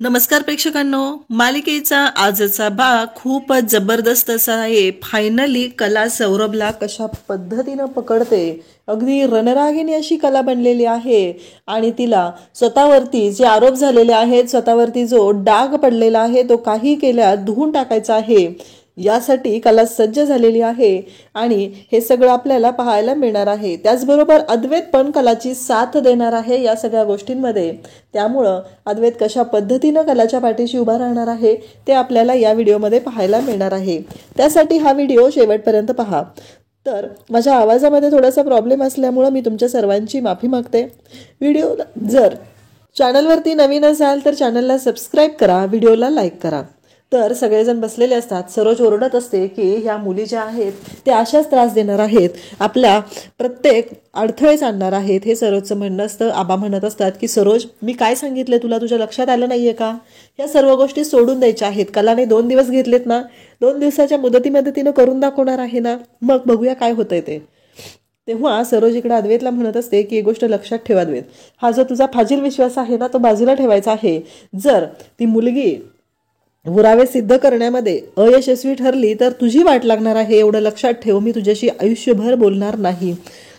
नमस्कार प्रेक्षकांनो, मालिकेचा आजचा भाग खूपच जबरदस्त असा आहे। फायनली कला सौरभला कशा पद्धतीनं पकडते, अगदी रणरागिणी अशी कला बनलेली आहे आणि तिला स्वतःवरती जे आरोप झालेले आहेत, स्वतःवरती जो डाग पडलेला आहे तो काही केल्या धुवून टाकायचा आहे, यासाठी कला सज्ज झालेली आहे आणि हे सगळं आपल्याला पाहायला मिळणार आहे। त्याचबरोबर अद्वैत पण कलाची साथ देणार आहे या सगळ्या गोष्टींमध्ये। त्यामुळं अद्वैत कशा पद्धतीनं कलाच्या पाठीशी उभा राहणार आहे ते आपल्याला या व्हिडिओमध्ये पाहायला मिळणार आहे। त्यासाठी हा व्हिडिओ शेवटपर्यंत पहा। तर माझ्या आवाजामध्ये थोडासा प्रॉब्लेम असल्यामुळे मी तुमच्या सर्वांची माफी मागते। व्हिडिओ जर चॅनलवरती नवीन असाल तर चॅनलला सबस्क्राइब करा, व्हिडिओला लाईक करा। तर सगळेजण बसलेले असतात। सरोज ओरडत असते की ह्या मुली ज्या आहेत त्या अशाच त्रास देणार आहेत, आपल्या प्रत्येक अडथळेच आणणार आहेत, हे सरोजचं म्हणणं असतं। आबा म्हणत असतात की सरोज, मी काय सांगितलं तुला, तुझ्या लक्षात आलं नाहीये का? या सर्व गोष्टी सोडून द्यायच्या आहेत। कलाने 2 दिवस घेतलेत ना, 2 दिवसाच्या मुदतीमध्ये तिनं करून दाखवणार आहे ना, मग बघूया काय होतंय ते। तेव्हा सरोज इकडे अद्वैतला म्हणत असते की एक गोष्ट लक्षात ठेवा अद्वैत, हा जो तुझा फाजील विश्वास आहे ना तो बाजूला ठेवायचा आहे। जर ती मुलगी पुरावे सिद्ध करण्यामध्ये अयशस्वी ठरली तर तुझी वाट लागणार आहे, एवढं लक्षात ठेव। मी तुझ्याशी आयुष्यभर बोलणार नाही,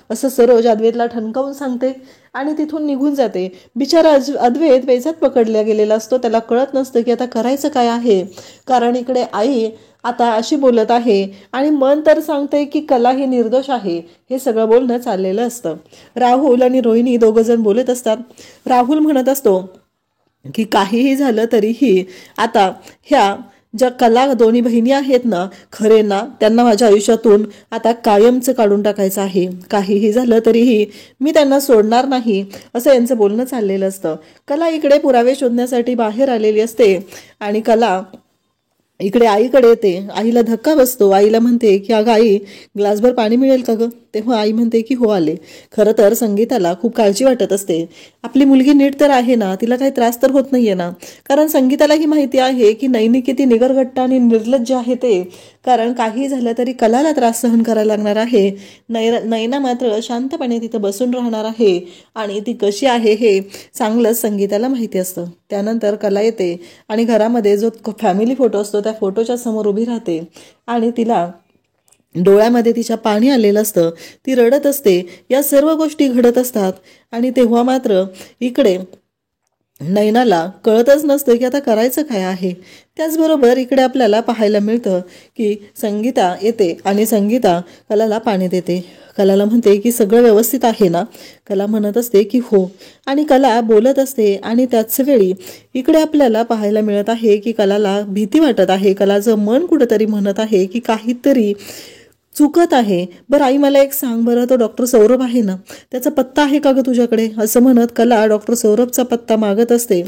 असं सरोज अद्वैतला ठणकावून सांगते आणि तिथून निघून जाते। बिचारा अद्वैत वेचात पकडला गेलेला असतो, त्याला कळत नसतं की आता करायचं काय आहे। कारण इकडे आई आता अशी बोलत आहे आणि मन तर सांगते की कला ही निर्दोष आहे, हे सगळं बोलणं चाललेलं असतं। राहुल आणि रोहिणी दोघं जण बोलत असतात। राहुल म्हणत असतो की काहीही झालं तरीही आता ह्या ज्या कला दोन्ही बहिणी आहेत ना, खरे ना, त्यांना माझ्या आयुष्यातून आता कायमचं काढून टाकायचं आहे। काहीही झालं तरीही मी त्यांना सोडणार नाही, असं यांचं बोलणं चाललेलं असतं। कला इकडे पुरावे शोधण्यासाठी बाहेर आलेली असते आणि कला इकडे आईकडे येते। आईला धक्का बसतो। आईला म्हणते की अगं आई, ग्लासभर पाणी मिळेल का गं? तेव्हा आई म्हणते की हो आले। खरं तर संगीताला खूप काळजी वाटत असते, आपली मुलगी नीट तर आहे ना, तिला काही त्रास तर होत नाहीये ना। कारण संगीतालाही माहिती आहे की नैनी किती निगरगट्टा आणि निर्लज्ज आहे ते, कारण काही झालं तरी कलाला त्रास सहन करायला लागणार आहे। नैना मात्र शांतपणे तिथं बसून राहणार आहे आणि ती कशी आहे हे चांगलंच संगीताला माहिती असतं। त्यानंतर कला येते आणि घरामध्ये जो फॅमिली फोटो असतो त्या फोटोच्या समोर उभी राहते आणि तिला डोळ्यामध्ये तिच्या पाणी आलेलं असतं, ती रडत असते। या सर्व गोष्टी घडत असतात आणि तेव्हा मात्र इकडे नैनाला कळतच नसतं की आता करायचं काय आहे। त्याचबरोबर इकडे आपल्याला पाहायला मिळतं की संगीता येते आणि संगीता कलाला पाणी देते। कलाला म्हणते की सगळं व्यवस्थित आहे ना? कला म्हणत असते की हो, आणि कला बोलत असते आणि त्याच वेळी इकडे आपल्याला पाहायला मिळत आहे की कलाला भीती वाटत आहे। कलाचं मन कुठंतरी म्हणत आहे की काहीतरी चुकत आहे। बरं आई, मला एक सांग बरं, तो डॉक्टर सौरभ आहे ना, त्याचा पत्ता आहे का गं तुझ्याकडे? असं म्हणत कला डॉक्टर सौरभचा पत्ता मागत असते।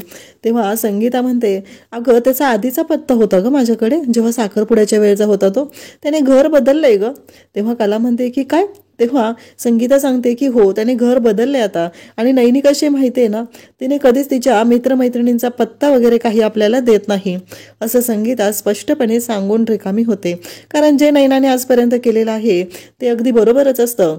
तेव्हा संगीता म्हणते अगं, त्याचा आधीचा पत्ता होता गं माझ्याकडे, जेव्हा साखरपुड्याच्या वेळेचा होता तो, त्याने घर बदललंय गं। तेव्हा कला म्हणते की काय? तेव्हा संगीता सांगते की हो, त्याने घर बदलले आता। आणि नैनी कशी माहिती आहे ना, तिने कधीच तिच्या मित्रमैत्रिणींचा पत्ता वगैरे काही आपल्याला देत नाही, असं संगीता स्पष्टपणे सांगून रिकामी होते। कारण जे नैनाने आजपर्यंत केलेलं आहे ते अगदी बरोबरच असतं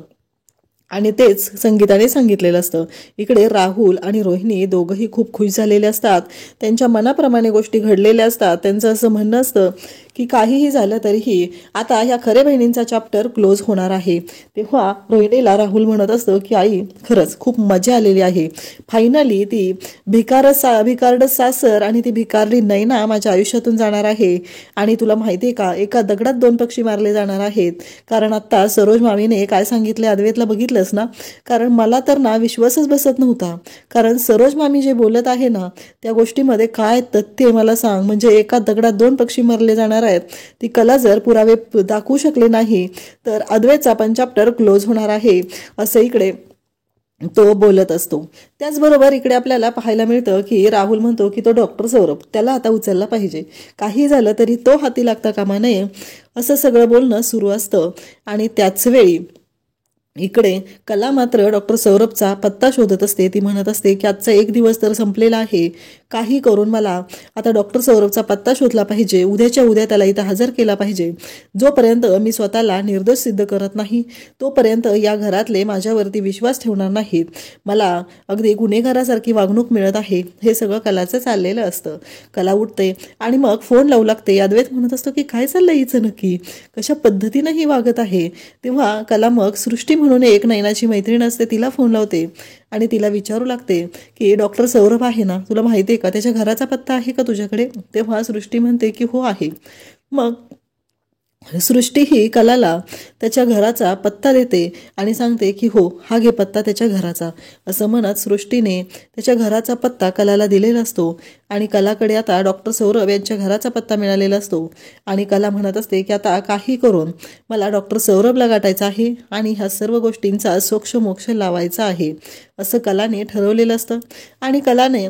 आणि तेच संगीताने सांगितलेलं असतं। इकडे राहुल आणि रोहिणी दोघंही खूप खुश झालेले असतात, त्यांच्या मनाप्रमाणे गोष्टी घडलेल्या असतात। त्यांचं असं म्हणणं असतं की काहीही झालं तरीही आता ह्या खरे बहिणींचा चॅप्टर क्लोज होणार आहे। तेव्हा रोहिणीला राहुल म्हणत असतं की आई, खरंच खूप मजा आलेली आहे। फायनली ती भिकारड सासर आणि ती भिकारली नैना माझ्या आयुष्यातून जाणार आहे। आणि तुला माहिती आहे का, एका दगडात 2 पक्षी मारले जाणार आहेत। कारण आता सरोज मामीने काय सांगितले अद्वैतला बघितलंस ना? कारण मला तर ना विश्वासच बसत नव्हता, कारण सरोज मामी जे बोलत आहे ना त्या गोष्टीमध्ये काय तथ्य मला सांग। म्हणजे एका दगडात 2 पक्षी मारले जाणार आहेत। ती कला जर पुरावे दाखवू शकले नाही तर अद्वैतचा पण चॅप्टर क्लोज होणार आहे, असं इकडे तो बोलत असतो। त्याचबरोबर इकडे आपल्याला पाहायला मिळतं की राहुल म्हणतो की तो डॉक्टर सौरभ, त्याला आता उचलला पाहिजे, काही झालं तरी तो हाती लागता कामा नये, असं सगळं बोलणं सुरू असतं। आणि त्याच वेळी इकडे कला मात्र डॉक्टर सौरभचा पत्ता शोधत असते। ती म्हणत असते की आजचा 1 दिवस तर संपलेला आहे, काही करून मला आता डॉक्टर सौरभचा पत्ता शोधला पाहिजे, उद्याच्या उद्या त्याला इथं हजर केला पाहिजे. जोपर्यंत मी स्वतःला निर्दोष सिद्ध करत नाही तोपर्यंत या घरातले माझ्यावरती विश्वास ठेवणार नाहीत. मला अगदी गुन्हेगारासारखी वागणूक मिळत आहे. हे सगळं कलाचं चाललेलं असतं. कला उठते आणि मग फोन लावू लागते. अद्वैत म्हणत असतो की काय चाललंय हिचं नक्की, कशा पद्धतीनं ही वागत आहे. तेव्हा कला मग सृष्टी म्हणून एक नयनाची मैत्रीण असते, तिला फोन लावते आणि तिला विचारू लागते की डॉक्टर सौरभ आहे ना, तुला माहिती आहे का, त्याच्या घराचा पत्ता आहे का तुझ्याकडे. तेव्हा सृष्टी म्हणते की हो आहे. मग सृष्टी ही कलाला त्याच्या घराचा पत्ता देते आणि सांगते की हो, हा घे पत्ता त्याच्या घराचा. असं म्हणत सृष्टीने त्याच्या घराचा पत्ता कलाला दिलेला असतो आणि कलाकडे आता डॉक्टर सौरभ यांच्या घराचा पत्ता मिळालेला असतो. आणि कला म्हणत असते की आता काही करून मला डॉक्टर सौरभला गाठायचं आहे आणि ह्या सर्व गोष्टींचा सोक्षमोक्ष लावायचा आहे असं कलाने ठरवलेलं असतं. आणि कलाने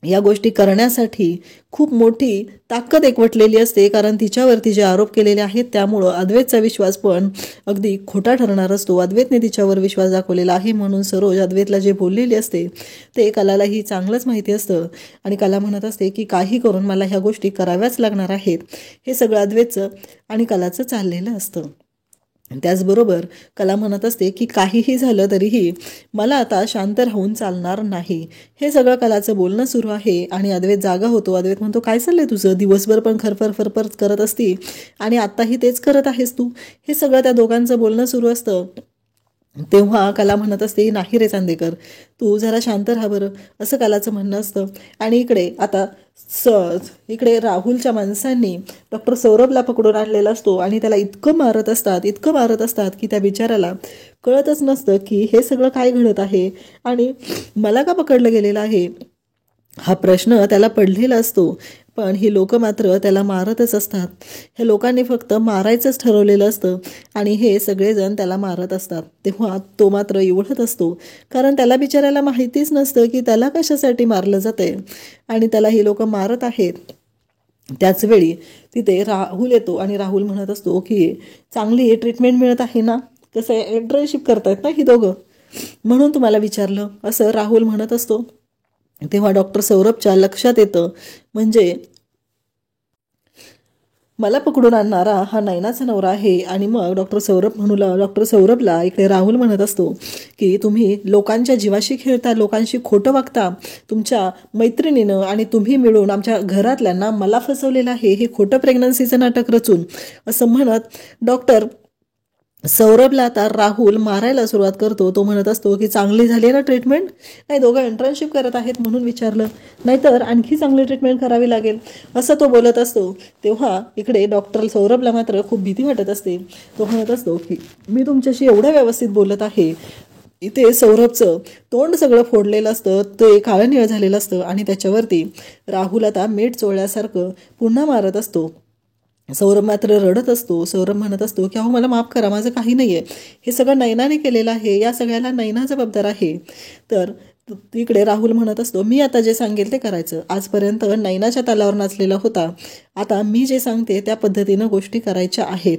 या गोष्टी करण्यासाठी खूप मोठी ताकद एकवटलेली असते, कारण तिच्यावरती जे आरोप केलेले आहेत त्यामुळं अद्वैतचा विश्वास पण अगदी खोटा ठरणार असतो. अद्वैतने तिच्यावर विश्वास दाखवलेला आहे म्हणून सरोज अद्वैतला जे बोललेली असते ते कलालाही चांगलंच माहिती असतं. आणि कला म्हणत असते की काही करून मला ह्या गोष्टी कराव्याच लागणार आहेत. हे सगळं अद्वैतचं आणि कलाचं चाललेलं असतं. त्याचबरोबर कला म्हणत असते की काहीही झालं तरीही मला आता शांत राहून चालणार नाही. हे सगळं कलाचं बोलणं सुरू आहे आणि अद्वैत जागा होतो. अद्वैत म्हणतो काय चाललंय तुझं, दिवसभर पण खरफर फरफर करत असती आणि आत्ताही तेच करत आहेस तू. हे सगळं त्या दोघांचं बोलणं सुरू असतं. तेव्हा कला म्हणत असते नाही रे चांदेकर, तू जरा शांत राहा बरं, असं कलाचं म्हणणं असतं. आणि इकडे राहुलच्या माणसांनी डॉक्टर सौरभला पकडून आणलेला असतो आणि त्याला इतकं मारत असतात की त्या बिचाराला कळतच नसतं की हे सगळं काय घडत आहे आणि मला का पकडलं गेलेलं आहे. हा प्रश्न त्याला पडलेला असतो. पण ही लोक मात्र त्याला मारतच असतात. हे लोकांनी फक्त मारायचंच ठरवलेलं असतं आणि हे सगळेजण त्याला मारत असतात. तेव्हा तो मात्र एवढत असतो, कारण त्याला बिचारायला माहितीच नसतं की त्याला कशासाठी मारलं जातंय आणि त्याला ही लोक मारत आहेत. त्याच वेळी तिथे राहुल येतो आणि राहुल म्हणत असतो की चांगली ट्रीटमेंट मिळत आहे ना, कसं आहे इंटर्नशिप करतायत ना ही दोघं, म्हणून तुम्हाला विचारलं, असं राहुल म्हणत असतो. तेव्हा डॉक्टर सौरभच्या लक्षात येतं म्हणजे मला पकडून आणणारा हा नयनाचा नवरा आहे. आणि मग डॉक्टर सौरभला इकडे राहुल म्हणत असतो की तुम्ही लोकांच्या जीवाशी खेळता, लोकांशी खोटं वागता, तुमच्या मैत्रिणीनं आणि तुम्ही मिळून आमच्या घरातल्यांना मला फसवलेलं आहे, हे खोटं प्रेग्नन्सीचं नाटक रचून. असं म्हणत डॉक्टर सौरभला आता राहुल मारायला सुरुवात करतो. तो म्हणत असतो की चांगली झाली ना ट्रीटमेंट, नाही दोघं इंटर्नशिप करत आहेत म्हणून विचारलं, नाहीतर आणखी चांगली ट्रीटमेंट करावी लागेल, असं तो बोलत असतो. तेव्हा इकडे डॉक्टर सौरभला मात्र खूप भीती वाटत असते. तो म्हणत असतो की मी तुमच्याशी एवढं व्यवस्थित बोलत आहे. इथे सौरभचं तोंड सगळं फोडलेलं असतं, ते काळं निळं झालेलं असतं आणि त्याच्यावरती राहुल आता मीठ चोळल्यासारखं पुन्हा मारत असतो. सौरभ मात्र रडत असतो. सौरभ म्हणत असतो की अहो मला माफ करा, माझं काही नाही आहे, हे सगळं नयनाने केलेलं आहे, या सगळ्याला नयना जबाबदार आहे. तर तिकडे राहुल म्हणत असतो मी आता जे सांगेल ते करायचं, आजपर्यंत नयनाच्या तालावर नाचलेला होता, आता मी जे सांगते त्या पद्धतीनं गोष्टी करायच्या आहेत.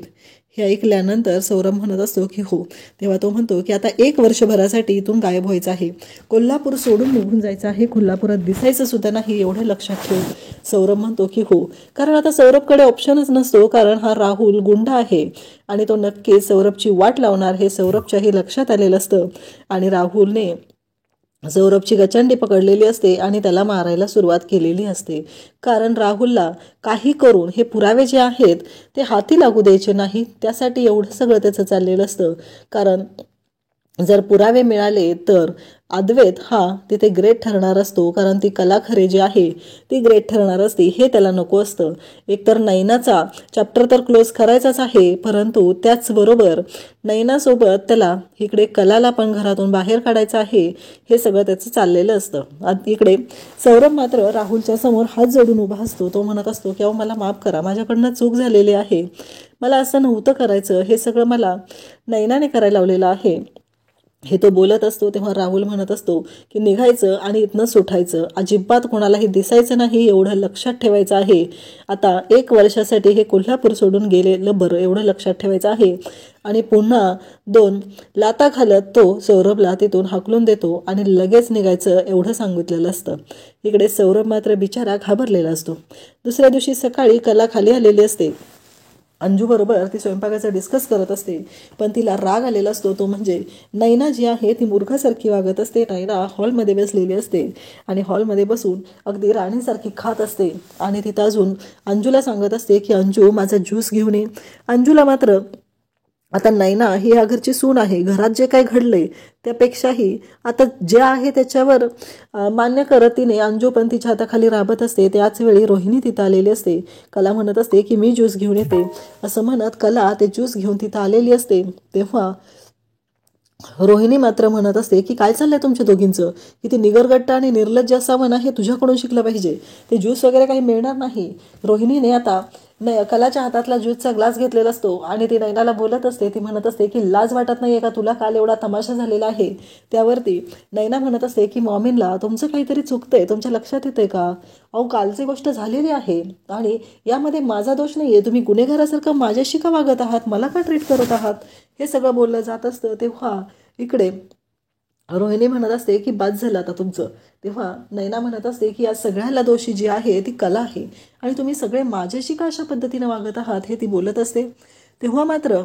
हे ऐकल्यानंतर सौरभ म्हणत असतो की हो. तेव्हा तो म्हणतो की आता 1 वर्षभरासाठी इथून गायब व्हायचं आहे, कोल्हापूर सोडून निघून जायचं आहे, कोल्हापुरात दिसायचं सुद्धा नाही, एवढं लक्षात ठेव. सौरभ म्हणतो की हो, कारण आता सौरभकडे ऑप्शनच नसतो, कारण हा राहुल गुंडा आहे आणि तो नक्कीच सौरभची वाट लावणार हे सौरभच्याही लक्षात आलेलं असतं. आणि राहुलने सौरभची गचंडी पकडलेली असते आणि त्याला मारायला सुरुवात केलेली असते, कारण राहुलला काही करून हे पुरावे जे आहेत ते हाती लागू द्यायचे नाही. त्यासाठी एवढं सगळं त्याचं चाललेलं असतं, कारण जर पुरावे मिळाले तर अद्वैत हा तिथे ग्रेट ठरणार असतो, कारण ती कला खरे जी आहे ती ग्रेट ठरणार असते. हे त्याला नको असतं. एकतर नयनाचा चॅप्टर तर क्लोज करायचाच आहे, परंतु त्याचबरोबर नयनासोबत त्याला इकडे कलाला पण घरातून बाहेर काढायचं आहे. हे सगळं त्याचं चाललेलं असतं. इकडे सौरभ मात्र राहुलच्या समोर हात जोडून उभा असतो. तो म्हणत असतो की अहो मला माफ करा, माझ्याकडनं चूक झालेली आहे, मला असं नव्हतं करायचं, हे सगळं मला नयनाने करायला लावलेलं आहे. हे तो बोलत असतो तेव्हा राहुल म्हणत असतो की निघायचं आणि इथनं सुटायचं, अजिबात कोणालाही दिसायचं नाही, एवढं लक्षात ठेवायचं आहे. आता 1 वर्षासाठी हे कोल्हापूर सोडून गेलेलं बरं, एवढं लक्षात ठेवायचं आहे. आणि पुन्हा 2 लाता घालत तो सौरभला तिथून हाकलून देतो आणि लगेच निघायचं एवढं सांगितलेलं असतं. इकडे सौरभ मात्र बिचारा घाबरलेला असतो. दुसऱ्या दिवशी सकाळी कला खाली आलेली असते. अंजू बरोबर ती स्वयंपाकाचं डिस्कस करत असते, पण तिला राग आलेला असतो. तो म्हणजे नैना जी आहे ती मूर्खासारखी वागत असते. नैना हॉलमध्ये बसलेली असते आणि हॉलमध्ये बसून अगदी राणीसारखी खात असते आणि तिथं अजून अंजूला सांगत असते की अंजू माझा ज्यूस घेऊन ये. अंजूला मात्र आता नैना ही या घरची सून आहे, घरात जे काही घडलंय त्यापेक्षाही आता जे आहे त्याच्यावर मान्य करत तिने अंजू पण तिच्या हाताखाली राबत असते. त्याच वेळी रोहिणी तिथं आलेली असते. कला म्हणत असते की मी ज्यूस घेऊन येते असं म्हणत कला ते ज्यूस घेऊन तिथं आलेली असते. तेव्हा रोहिणी मात्र म्हणत असते की काय चाललंय तुमच्या दोघींचं, किती निगरगट्टा आणि निर्लज्ज असावं ना, हे तुझ्याकडून शिकलं पाहिजे. ते ज्यूस वगैरे काही मिळणार नाही. रोहिणीने आता कलाच्या हातातला ज्यूसचा ग्लास घेतलेला असतो आणि ती नैनाला बोलत असते. ती म्हणत असते की लाज वाटत नाहीये का तुला, काल एवढा तमाशा झालेला आहे. त्यावरती नैना म्हणत असते की मॉमीनला तुमचं काहीतरी चुकतंय, तुमच्या लक्षात येतंय का? अहो कालची गोष्ट झालेली आहे आणि यामध्ये माझा दोष नाहीये, तुम्ही गुन्हेगारासारखं माझ्याशी का वागत आहात, मला का ट्रीट करत आहात, हे सगळं बोललं जात असतं. तेव्हा इकडे रोहिणी म्हणत असते की बाद झालं आता तुमचं. तेव्हा नैना म्हणत असते की या सगळ्याला दोषी जी आहे ती कला आहे आणि तुम्ही सगळे माझ्याशी का अशा पद्धतीनं वागत आहात, हे ती बोलत असते. तेव्हा मात्र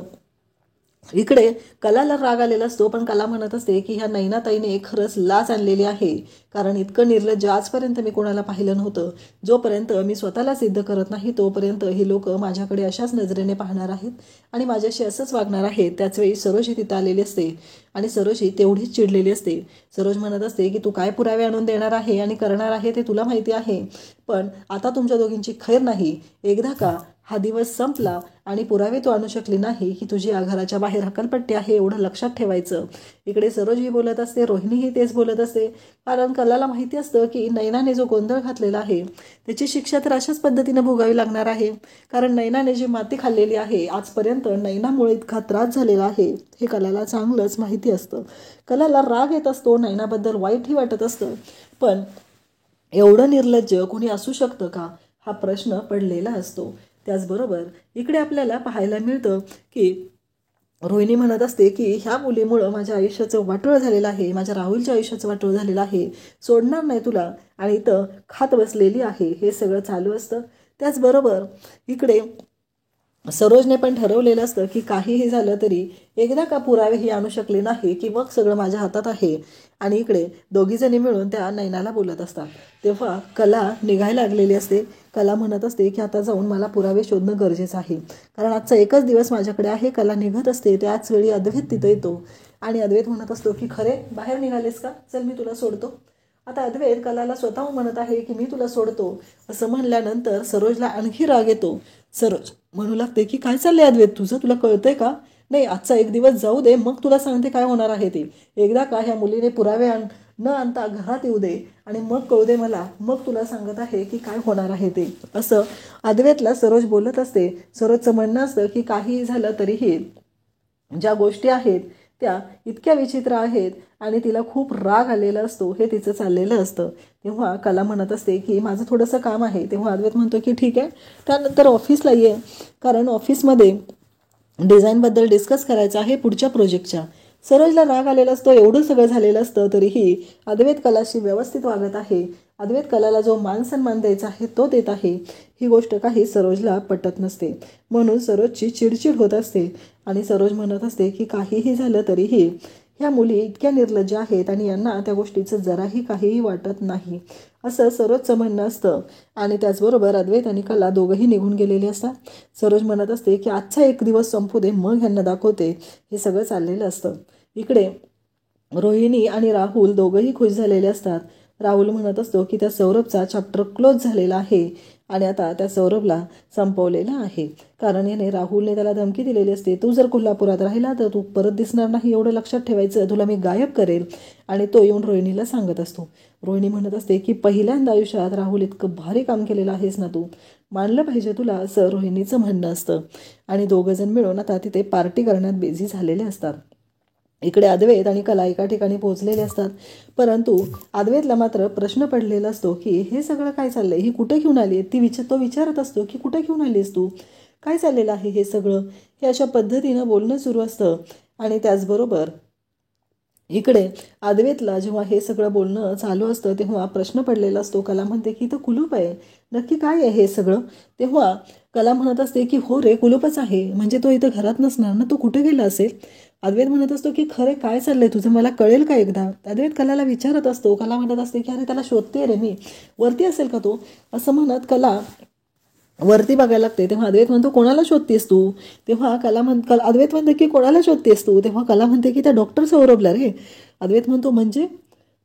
इकडे कलाला राग आलेला असतो, पण कला म्हणत असते की ह्या नैनाताईने खरंच लाच आणलेली आहे, कारण इतकं निर्लज्ज आजपर्यंत मी कोणाला पाहिलं नव्हतं. जोपर्यंत मी स्वतःला सिद्ध करत नाही तोपर्यंत ही लोक माझ्याकडे अशाच नजरेने पाहणार आहेत आणि माझ्याशी असंच वागणार आहेत. त्याचवेळी सरोज तिथं आलेली असते आणि सरोज तेवढीच चिडलेली असते. सरोज म्हणत असते की तू काय पुरावे आणून देणार आहे आणि करणार आहे ते तुला माहिती आहे, पण आता तुमच्या दोघींची खैर नाही. एकदा का हा दिवस संपला आणि पुरावे तू आणू शकली नाही की तुझी या घराच्या बाहेर हकलपट्टी आहे, एवढं लक्षात ठेवायचं. इकडे सरोजही बोलत असते, रोहिणीही तेच बोलत असते, कारण कलाला माहिती असतं की नैनाने जो गोंधळ घातलेला आहे त्याची शिक्षा तर अशाच पद्धतीनं भोगावी लागणार आहे. कारण नैनाने जी माती खाल्लेली आहे आजपर्यंत, नैनामुळे इतका त्रास झालेला आहे हे कलाला चांगलंच माहिती असतं. कलाला राग येत असतो, नैनाबद्दल वाईटही वाटत असतं, पण एवढं निर्लज्ज कोणी असू शकतं का, हा प्रश्न पडलेला असतो. त्याचबरोबर इकडे आपल्याला पाहायला मिळतं की रोहिणी म्हणत असते की ह्या मुलीमुळं माझ्या आयुष्याचं वाटोळं झालेलं आहे, माझ्या राहुलच्या आयुष्याचं वाटोळं झालेलं आहे, सोडणार नाही तुला, आणि इथं खात बसलेली आहे. हे सगळं चालू असतं. त्याचबरोबर इकडे सरोजने पण ठरवलेलं असतं की काहीही झालं तरी एकदा का पुरावेही आणू शकले नाही की मग सगळं माझ्या हातात आहे. आणि इकडे दोघीजणी मिळून त्या नैनाला बोलत असतात. तेव्हा कला निघायला लागलेली असते. कला म्हणत असते की आता जाऊन मला पुरावे शोधणं गरजेचं आहे, कारण आजचा एकच दिवस माझ्याकडे आहे. कला निघत असते, त्याच वेळी अद्वैत तिथं येतो आणि अद्वैत म्हणत असतो की खरे बाहेर निघालेस का, चल मी तुला सोडतो. आता अद्वैत कलाला स्वतःहून म्हणत आहे की मी तुला सोडतो. असं म्हणल्यानंतर सरोजला आणखी राग येतो. सरोज म्हणू लागते की काय चाललंय अद्वैत तुझं, तुला कळतंय का? नाही, आजचा एक दिवस जाऊ दे, मग तुला सांगते काय होणार आहे ते. एकदा का ह्या मुलीने पुरावे न आणता घरात येऊ दे आणि मग कळू दे मला, मग तुला सांगत आहे की काय होणार आहे ते. असं अद्वैतला सरोज बोलत असते. सरोजचं म्हणणं असतं की काहीही झालं तरीही ज्या गोष्टी आहेत त्या इतक्या विचित्र आहेत आणि तिला खूप राग आलेला असतो, हे तिचं चाललेलं असतं. तेव्हा कला म्हणत असते की माझं थोडंसं काम आहे. तेव्हा अद्वैत म्हणतो की ठीक आहे, त्यानंतर ऑफिसला ये, कारण ऑफिसमध्ये डिझाईनबद्दल डिस्कस करायचं आहे पुढच्या प्रोजेक्टच्या. सरोजला राग आलेला असतो. एवढं सगळं झालेलं असतं तरीही अद्वैत कलाशी व्यवस्थित वागत आहे. अद्वैत कलाला जो मान सन्मान द्यायचा आहे तो देत आहे. ही गोष्ट काही सरोजला पटत नसते, म्हणून सरोजची चिडचिड होत असते आणि सरोज म्हणत असते की काहीही झालं तरीही ह्या मुली इतक्या निर्लज्ज आहेत आणि यांना त्या गोष्टीचं जराही काहीही वाटत नाही, असं सरोजचं म्हणणं असतं. आणि त्याचबरोबर अद्वैत आणि कला दोघंही निघून गेलेले असतात. सरोज म्हणत असते की आजचा एक दिवस संपू दे, मग ह्यांना दाखवते. हे सगळं चाललेलं असतं. इकडे रोहिणी आणि राहुल दोघंही खुश झालेले असतात. राहुल म्हणत असतो की त्या सौरभचा चॅप्टर क्लोज झालेला आहे आणि आता त्या सौरभला संपवलेला आहे, कारण याने राहुलने त्याला धमकी दिलेली असते, तू जर कोल्हापुरात राहिला तर तू परत दिसणार नाही, एवढं लक्षात ठेवायचं, तुला मी गायब करेल. आणि तो येऊन रोहिणीला सांगत असतो. रोहिणी म्हणत असते की पहिल्यांदा आयुष्यात राहुल इतकं भारी काम केलेलं आहेस ना, तू मानलं पाहिजे तुला, असं रोहिणीचं म्हणणं असतं. आणि दोघंजण मिळून आता तिथे पार्टी करण्यात बिझी झालेले असतात. इकडे अद्वैत आणि कला एका ठिकाणी पोहोचलेले असतात, परंतु अद्वैतला मात्र प्रश्न पडलेला असतो की हे सगळं काय चाललंय, ही कुठे घेऊन आली आहे. तो विचारत असतो की कुठे घेऊन आलीस तू, काय चाललेलं आहे हे सगळं. हे अशा पद्धतीनं बोलणं सुरू असतं. आणि त्याचबरोबर इकडे अद्वैतला जेव्हा हे सगळं बोलणं चालू असतं तेव्हा प्रश्न पडलेला असतो. कला म्हणते की इथं कुलूप आहे, नक्की काय आहे हे सगळं. तेव्हा कला म्हणत असते की हो रे, कुलूपच आहे, म्हणजे तो इथं घरात नसणार ना, तो कुठे गेला असेल. अद्वैत म्हणत असतो की खरे काय चाललंय तुझं, मला कळेल का एकदा. अद्वैत कलाला विचारत असतो. कला म्हणत असते की अरे त्याला शोधते रे मी, वरती असेल का तो, असं म्हणत कला वरती बघायला लागते. तेव्हा अद्वैत म्हणतो कोणाला शोधतेस तू. तेव्हा अद्वैत म्हणते की कोणाला शोधतेस तू. तेव्हा कला म्हणते की त्या डॉक्टर सौरभला रे. अद्वैत म्हणतो म्हणजे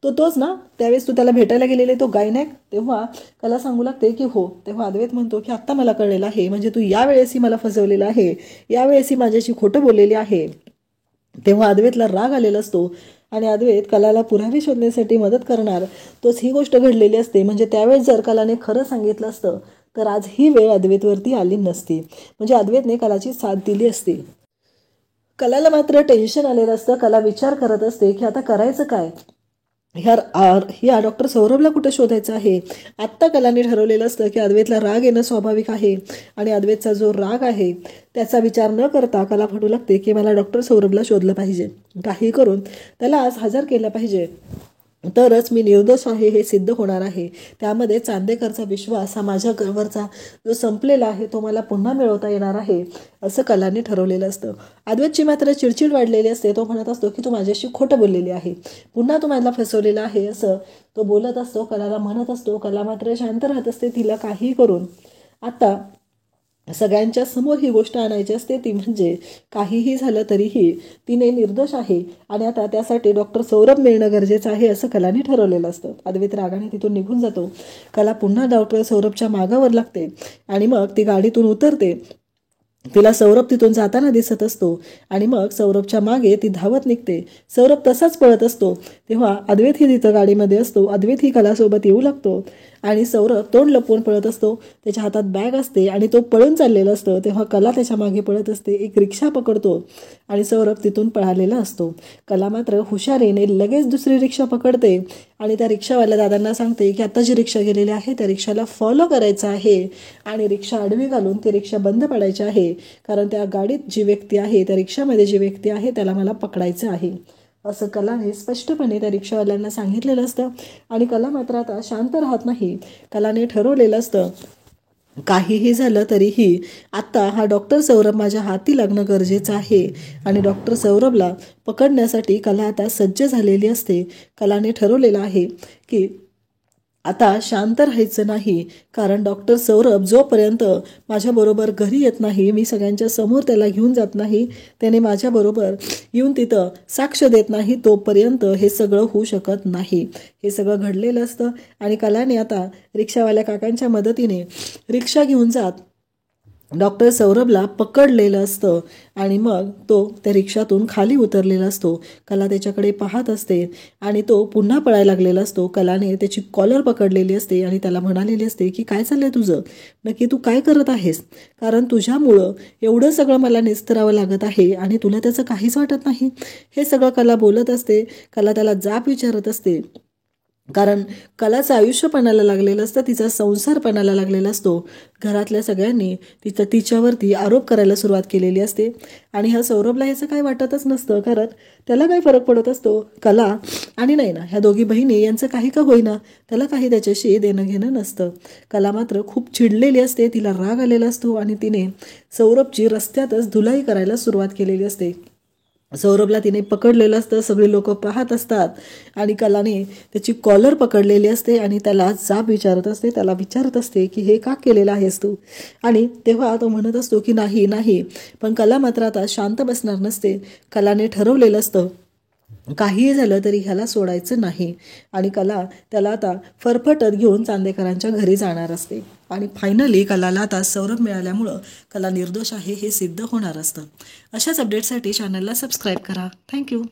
तोच ना, त्यावेळेस तू त्याला भेटायला गेलेले, तो गायनॅक. तेव्हा कला सांगू लागते की हो. तेव्हा अद्वैत म्हणतो की आत्ता मला कळलेलं आहे, म्हणजे तू यावेळेसही मला फसवलेलं आहे, यावेळेसही माझ्याशी खोटं बोललेली आहे. तेव्हा अद्वैतला राग आलेला असतो आणि अद्वैत कलाला पुरावे शोधण्यासाठी मदत करणार. तोच ही गोष्ट घडलेली असते. म्हणजे त्यावेळेस जर कलाने खरं सांगितलं असतं तर आज ही वेळ अद्वैतवरती आली नसती, म्हणजे अद्वैतने कलाची साथ दिली असती. कलाला मात्र टेन्शन आलेलं असतं. कला विचार करत असते की आता करायचं काय. ह्या डॉक्टर सौरभला कुठं शोधायचं आहे. आत्ता कलाने ठरवलेलं असतं की अद्वैतला राग येणं स्वाभाविक आहे आणि अद्वैतचा जो राग आहे त्याचा विचार न करता कला म्हणू लागते की मला डॉक्टर सौरभला शोधलं पाहिजे, काही करून त्याला आज हजर केलं पाहिजे, तरच मी निर्दोष आहे हे सिद्ध होणार आहे. त्यामध्ये चांदेकरचा विश्वास हा माझ्यावरचा जो संपलेला आहे तो मला पुन्हा मिळवता येणार आहे, असं कलाने ठरवलेलं असतं. अद्वैतची मात्र चिडचिड वाढलेली असते. तो म्हणत असतो की तू माझ्याशी खोटं बोललेली आहे, पुन्हा तू मला फसवलेलं आहे, असं तो बोलत असतो. कलाला म्हणत असतो. कला मात्र शांत राहत असते. तिला काही करून आता सगळ्यांच्या समोर ही गोष्ट आणायची असते, ती म्हणजे काहीही झालं तरीही तिने निर्दोष आहे आणि आता त्यासाठी डॉक्टर सौरभ मिळणं गरजेचं आहे, असं कलाने ठरवलेलं असतं. अद्वैत रागाने तिथून निघून जातो. कला पुन्हा डॉक्टर सौरभच्या मागावर लागते आणि मग ती गाडीतून उतरते. तिला सौरभ तिथून जाताना दिसत असतो आणि मग सौरभच्या मागे ती धावत निघते. सौरभ तसाच पळत असतो. तेव्हा अद्वैत ही तिथं गाडीमध्ये असतो. अद्वैत ही कलासोबत येऊ लागतो आणि सौरभ तोंड लपवून पळत असतो. त्याच्या हातात बॅग असते आणि तो पळून चाललेला असतो. तेव्हा कला त्याच्या मागे पळत असते. एक रिक्षा पकडतो आणि सौरभ तिथून पळालेला असतो. कला मात्र हुशारीने लगेच दुसरी रिक्षा पकडते आणि त्या रिक्षावाल्या दादांना सांगते की आता जी रिक्षा गेलेली आहे त्या रिक्षाला फॉलो करायचं आहे आणि रिक्षा आडवी घालून ती रिक्षा बंद पडायची आहे, कारण त्या गाडीत जी व्यक्ती आहे, त्या रिक्षामध्ये जी व्यक्ती आहे त्याला मला पकडायचं आहे, असं कलाने स्पष्टपणे त्या रिक्षावाल्यांना सांगितलेलं असतं. आणि कला मात्र आता शांत राहत नाही. कलाने ठरवलेलं असतं काहीही झालं तरीही आत्ता हा डॉक्टर सौरभ माझ्या हाती लागणं गरजेचं आहे आणि डॉक्टर सौरभला पकडण्यासाठी कला आता सज्ज झालेली असते. कलाने ठरवलेलं आहे की आता शांत राहायचं नाही, कारण डॉक्टर सौरभ जोपर्यंत माझ्याबरोबर घरी येत नाही, मी सगळ्यांच्या समोर त्याला घेऊन जात नाही, त्याने माझ्याबरोबर येऊन तिथं साक्ष देत नाही, तोपर्यंत हे सगळं होऊ शकत नाही. हे सगळं घडलेलं असतं आणि कलाने आता रिक्षावाल्या काकांच्या मदतीने रिक्षा घेऊन जात डॉक्टर सौरभला पकडलेलं असतं आणि मग तो त्या रिक्षातून खाली उतरलेला असतो. कला त्याच्याकडे पाहत असते आणि तो पुन्हा पळायला लागलेला असतो. कलाने त्याची कॉलर पकडलेली असते आणि त्याला म्हणालेली असते की काय चाललंय तुझं, नक्की तू काय करत आहेस, कारण तुझ्यामुळं एवढं सगळं मला निस्तरावं लागत आहे आणि तुला त्याचं काहीच वाटत नाही. हे सगळं कला बोलत असते. कला त्याला जाब विचारत असते, कारण कलाचं आयुष्य पणाला लागलेलं असतं, तिचा संसार पणाला लागलेला असतो. घरातल्या सगळ्यांनी तिच्यावरती आरोप करायला सुरुवात केलेली असते आणि ह्या सौरभला ह्याचं काही वाटतच नसतं, कारण त्याला काही फरक पडत असतो. कला आणि नाही ना, ह्या दोघी बहिणी यांचं काही का होईना, त्याला काही त्याच्याशी देणं घेणं नसतं. कला मात्र खूप चिडलेली असते. तिला राग आलेला असतो आणि तिने सौरभची रस्त्यातच धुलाई करायला सुरुवात केलेली असते. सौरभला तिने पकडलेलं असतं. सगळे लोक पाहत असतात आणि कलाने त्याची कॉलर पकडलेली असते आणि त्याला जाब विचारत असते. त्याला विचारत असते की हे का केलेलं आहेस तू, आणि तेव्हा तो म्हणत असतो की नाही नाही, पण कला मात्र आता शांत बसणार नसते. कलाने ठरवलेलं असतं काहीही झालं तरी ह्याला सोडायचं नाही आणि कला त्याला आता फरफटत घेऊन चांदेकरांच्या घरी जाणार असते. आणि फायनली कलाला आता सौरभ मिळाल्यामुळं कला निर्दोष आहे हे सिद्ध होणार असतं. अशाच अपडेटसाठी चॅनलला सबस्क्राईब करा. थँक्यू.